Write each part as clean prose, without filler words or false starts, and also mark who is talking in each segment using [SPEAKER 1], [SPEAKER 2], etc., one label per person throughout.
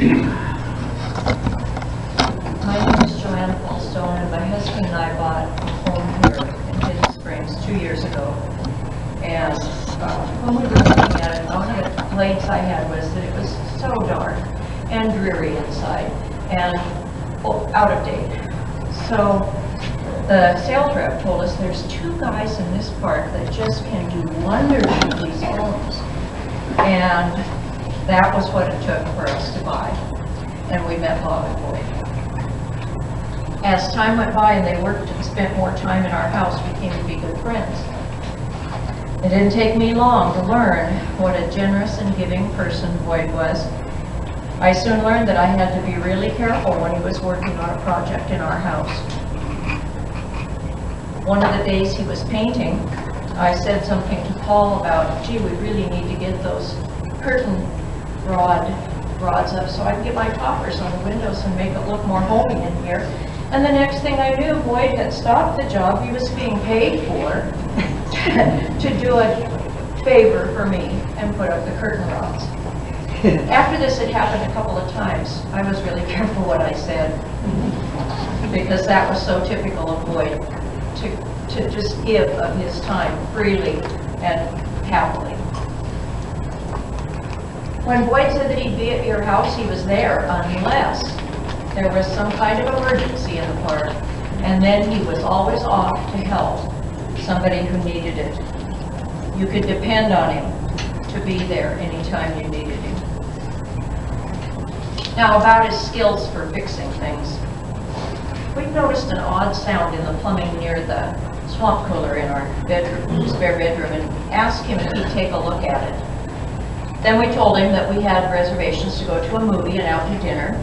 [SPEAKER 1] My name is Joanna Paulstone, and my husband and I bought a home here in Hidden Springs 2 years ago. And when we were looking at it, one of the complaints I had was that it was so dark and dreary inside and out of date. So the sales rep told us there's 2 guys in this park that just can do wonders with these homes. And that was what it took for us to buy. And we met Bob and Boyd. As time went by and they worked and spent more time in our house, we came to be good friends. It didn't take me long to learn what a generous and giving person Boyd was. I soon learned that I had to be really careful when he was working on a project in our house. One of the days he was painting, I said something to Paul about, gee, we really need to get those curtain rods up so I can get my toppers on the windows and make it look more homey in here. And the next thing I knew, Boyd had stopped the job he was being paid for to do a favor for me and put up the curtain rods. After this had happened a couple of times, I was really careful what I said, because that was so typical of Boyd, to just give of his time freely and happily. When Boyd said that he'd be at your house, he was there unless there was some kind of emergency in the park, and then he was always off to help somebody who needed it. You could depend on him to be there anytime you needed him. Now, about his skills for fixing things. We've noticed an odd sound in the plumbing near the swamp cooler in our bedroom, spare bedroom, and asked him if he'd take a look at it. Then we told him that we had reservations to go to a movie and out to dinner,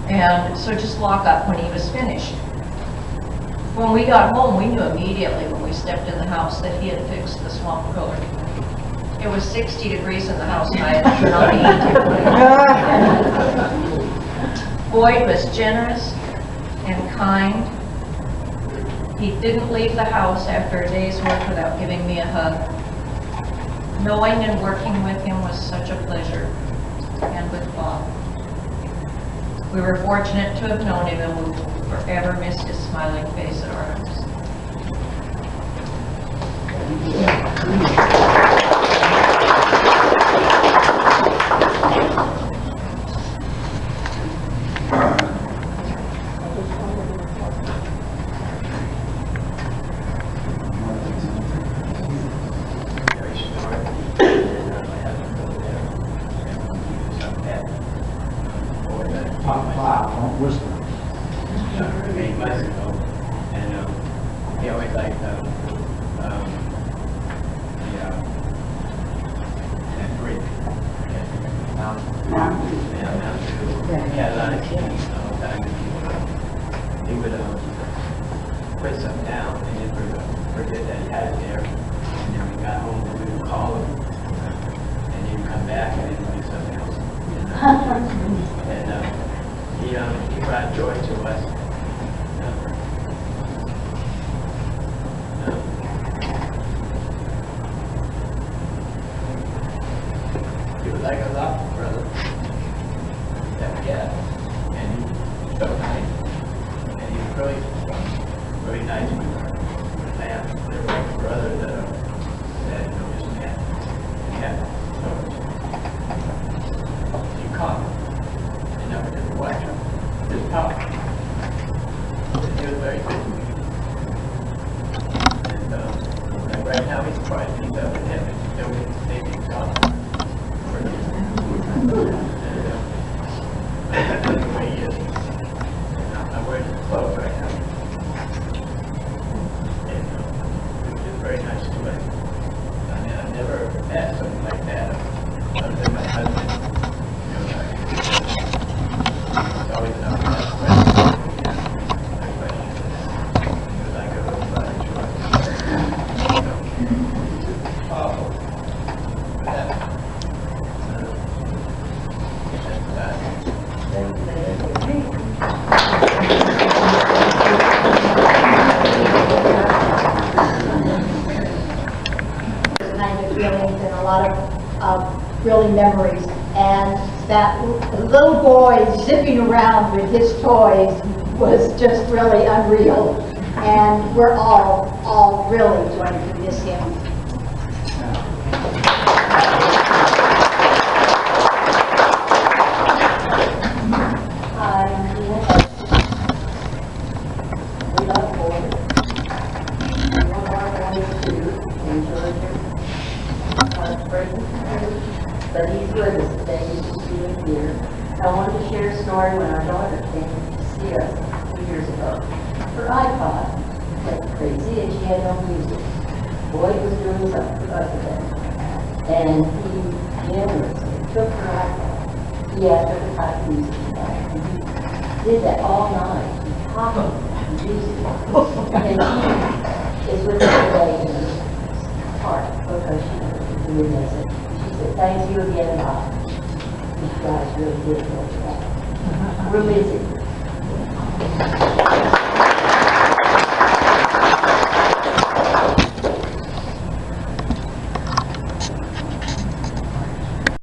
[SPEAKER 1] and so just lock up when he was finished. When we got home, we knew immediately when we stepped in the house that he had fixed the swamp cooler. It was 60 degrees in the house, and I had not eaten. Boyd was generous and kind. He didn't leave the house after a day's work without giving me a hug. Knowing and working with him was such a pleasure, and with Bob. We were fortunate to have known him, and we will forever miss his smiling face at our house.
[SPEAKER 2] He always liked that bridge. He had a lot of keys all the time. He would put something down and then forget that he had it there. And then we got home and we would call him. And he would come back and then do something else. And he brought joy to us. He was like a lot, brother. Yeah. And he was so nice. And he was really nice with our family. They were like a brother that just met. And he had so much. You caught him. You never did watch him. Just talk. And he was very good to me. And like right now he's quite beat up in heaven. Still maybe talk. That's the way he is. I'm wearing his clothes right now. And it's just very nice to us. I mean, I've never had something like that other than my husband. You know, it's always enough to have friends. Because I go to the body short.
[SPEAKER 3] Kind of feelings and a lot of really memories, and that little boy zipping around with his toys was just really unreal. And we're all really going to miss him. We love boys. We want our boys to enjoy our present, but he's with us today. You can see him here. I wanted to share a story when our daughter came to see us 2 years ago. Her iPod went crazy and she had no music. Boyd was doing something other than, and he generously took her iPod. He asked her to type music and he did that all night. He copied music. And she is with us today in her heart because she really does it. She said, thank you again, Bob. You guys really did work that. We're busy.